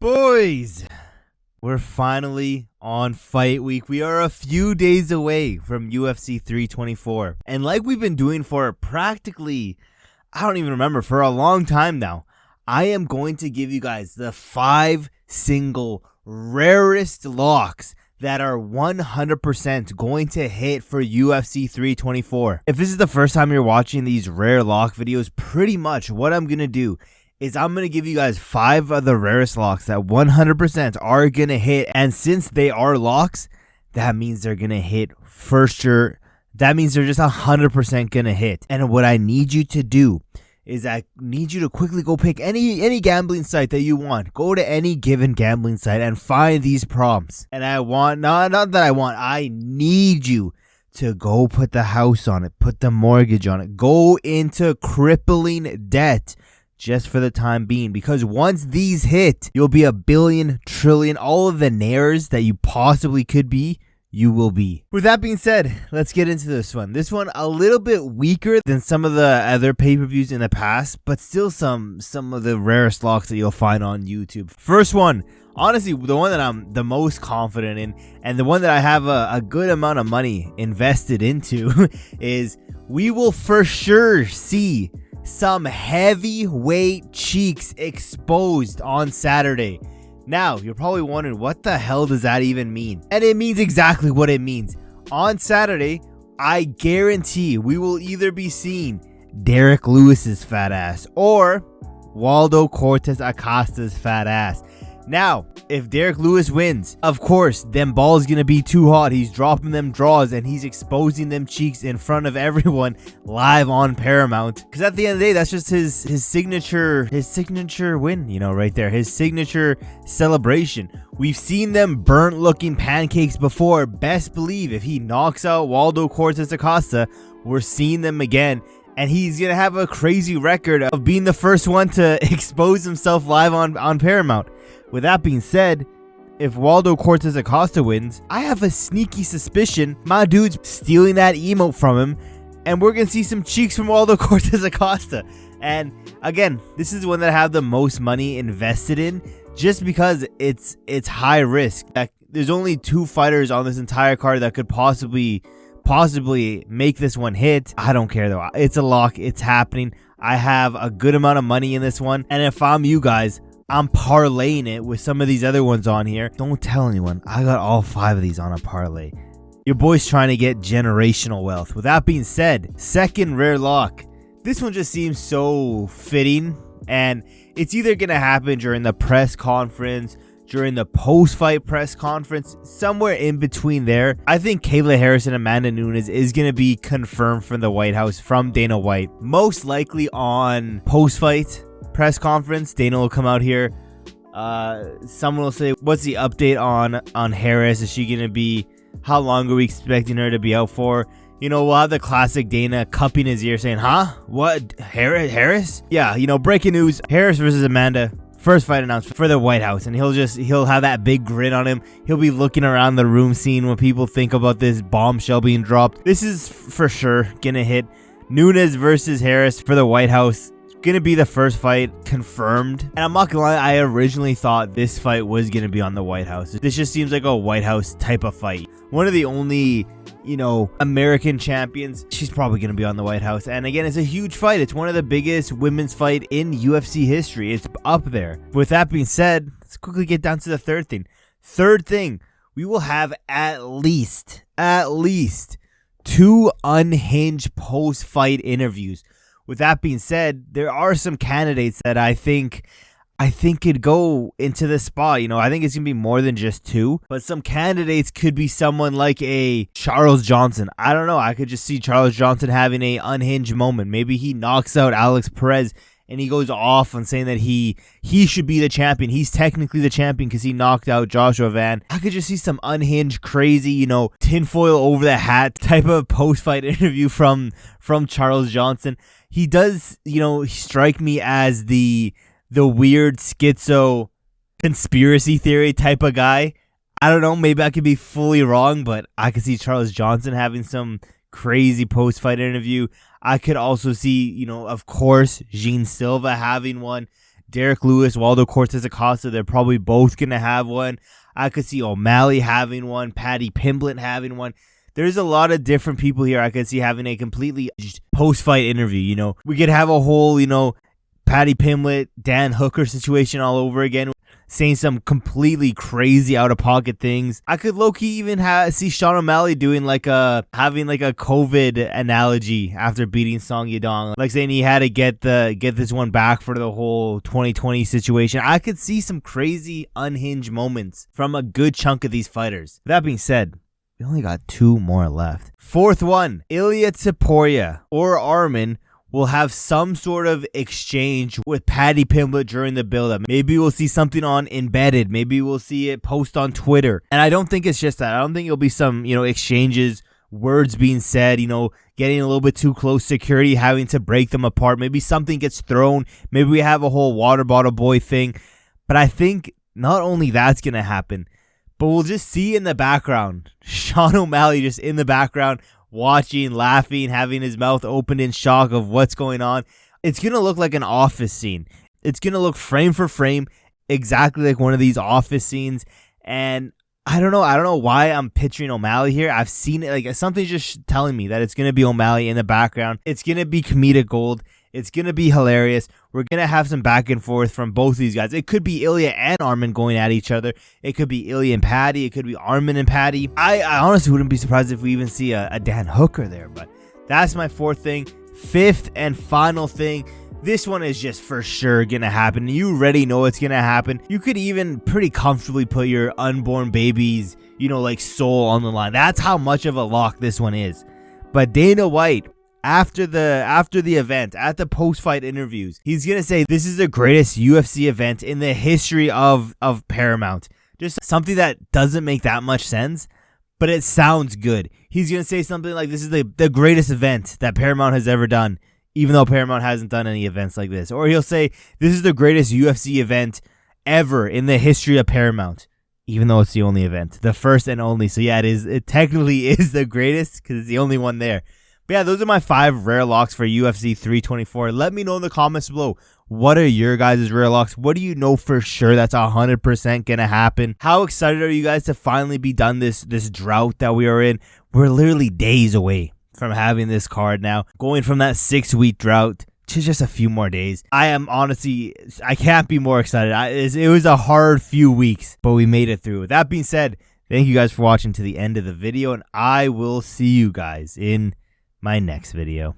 Boys, we're finally on fight week. We are a few days away from UFC 324. And like we've been doing for practically, I don't even remember, for a long time now, I am going to give you guys the 5 single rarest locks that are 100% going to hit for UFC 324. If this is the first time you're watching these rare lock videos, pretty much what I'm going to do is I'm going to give you guys 5 of the rarest locks that 100% are going to hit. And since they are locks, that means they're going to hit for sure. That means they're just 100% going to hit. And what I need you to do is I need you to quickly go pick any gambling site that you want. Go to any given gambling site and find these prompts. And I need you to go put the house on it, put the mortgage on it, go into crippling debt just for the time being, because once these hit, you'll be a billion, trillion, all of the nairs that you possibly could be, you will be. With that being said, let's get into this one. This one a little bit weaker than some of the other pay-per-views in the past, but still some of the rarest locks that you'll find on YouTube. First one, honestly, the one that I'm the most confident in, and the one that I have a good amount of money invested into, is we will for sure see some heavyweight cheeks exposed on Saturday. Now, you're probably wondering, what the hell does that even mean? And it means exactly what it means. On Saturday, I guarantee we will either be seeing Derrick Lewis's fat ass or Waldo Cortes Acosta's fat ass. Now, if Derrick Lewis wins, of course, them balls gonna be too hot. He's dropping them draws and he's exposing them cheeks in front of everyone live on Paramount. Because at the end of the day, that's just his signature win, right there. His signature celebration. We've seen them burnt looking pancakes before. Best believe if he knocks out Waldo Cortes Acosta, we're seeing them again. And he's going to have a crazy record of being the first one to expose himself live on Paramount. With that being said, if Waldo Cortes Acosta wins, I have a sneaky suspicion my dude's stealing that emote from him, and we're going to see some cheeks from Waldo Cortes Acosta. And again, this is the one that I have the most money invested in, just because it's high risk. There's only 2 fighters on this entire card that could possibly make this one hit. I don't care though. It's a lock. It's happening. I have a good amount of money in this one, and if I'm you guys, I'm parlaying it with some of these other ones on here. Don't tell anyone. I got all 5 of these on a parlay. Your boy's trying to get generational wealth. With that being said, second rare lock. This one just seems so fitting, and it's either going to happen during the press conference, during the post-fight press conference, somewhere in between there. I think Kayla Harris and Amanda Nunes is going to be confirmed from the White House from Dana White. Most likely on post-fight press conference, Dana will come out here. Someone will say, what's the update on Harris? Is she going to be, how long are we expecting her to be out for? We'll have the classic Dana cupping his ear saying, huh? What? Harris? Yeah, breaking news. Harris versus Amanda. First fight announced for the White House, and he'll have that big grin on him. He'll be looking around the room, seeing what people think about this bombshell being dropped. This is for sure gonna hit. Nunes versus Harris for the White House. Gonna be the first fight confirmed. And I'm not gonna lie, I originally thought this fight was gonna be on the White House. This just seems like a White House type of fight. One of the only, American champions. She's probably gonna be on the White House. And again, it's a huge fight. It's one of the biggest women's fight in UFC history. It's up there. With that being said, let's quickly get down to the third thing. Third thing, we will have at least 2 unhinged post-fight interviews. With that being said, there are some candidates that I think could go into this spot. I think it's going to be more than just 2. But some candidates could be someone like a Charles Johnson. I don't know. I could just see Charles Johnson having a unhinged moment. Maybe he knocks out Alex Perez and he goes off on saying that he should be the champion. He's technically the champion because he knocked out Joshua Van. I could just see some unhinged, crazy, tinfoil over the hat type of post-fight interview from Charles Johnson. He does, strike me as the weird schizo conspiracy theory type of guy. I don't know, maybe I could be fully wrong, but I could see Charles Johnson having some crazy post-fight interview. I could also see, of course, Silva having one. Derrick Lewis, Waldo, Cortes, Acosta, they're probably both going to have one. I could see O'Malley having one, Paddy, Pimblett having one. There's a lot of different people here I could see having a completely post-fight interview, We could have a whole, Paddy Pimblett, Dan Hooker situation all over again, saying some completely crazy out-of-pocket things. I could low-key even see Sean O'Malley doing having a COVID analogy after beating Song Yadong, like saying he had to get this one back for the whole 2020 situation. I could see some crazy unhinged moments from a good chunk of these fighters. That being said, we only got 2 more left. Fourth one, Ilia Topuria or Armin will have some sort of exchange with Paddy Pimblett during the build-up. Maybe we'll see something on Embedded. Maybe we'll see it post on Twitter. And I don't think it's just that. I don't think it'll be some, exchanges, words being said, getting a little bit too close, security having to break them apart. Maybe something gets thrown. Maybe we have a whole water bottle boy thing. But I think not only that's going to happen, but we'll just see in the background, Sean O'Malley just in the background, watching, laughing, having his mouth opened in shock of what's going on. It's going to look like an office scene. It's going to look frame for frame exactly like one of these office scenes. And I don't know why I'm picturing O'Malley here. I've seen it, something's just telling me that it's going to be O'Malley in the background. It's going to be comedic gold. It's going to be hilarious. We're going to have some back and forth from both these guys. It could be Ilia and Armin going at each other. It could be Ilia and Paddy. It could be Armin and Paddy. I honestly wouldn't be surprised if we even see a Dan Hooker there. But that's my fourth thing. Fifth and final thing. This one is just for sure going to happen. You already know it's going to happen. You could even pretty comfortably put your unborn baby's, soul on the line. That's how much of a lock this one is. But Dana White, after the event, at the post-fight interviews, he's going to say this is the greatest UFC event in the history of Paramount. Just something that doesn't make that much sense, but it sounds good. He's going to say something like this is the greatest event that Paramount has ever done, even though Paramount hasn't done any events like this. Or he'll say this is the greatest UFC event ever in the history of Paramount, even though it's the only event, the first and only. So yeah, it technically is the greatest because it's the only one there. But yeah, those are my 5 rare locks for UFC 324. Let me know in the comments below. What are your guys' rare locks? What do you know for sure that's 100% going to happen? How excited are you guys to finally be done this drought that we are in? We're literally days away from having this card now. Going from that 6-week drought to just a few more days. I can't be more excited. It was a hard few weeks, but we made it through. With that being said, thank you guys for watching to the end of the video, and I will see you guys in my next video.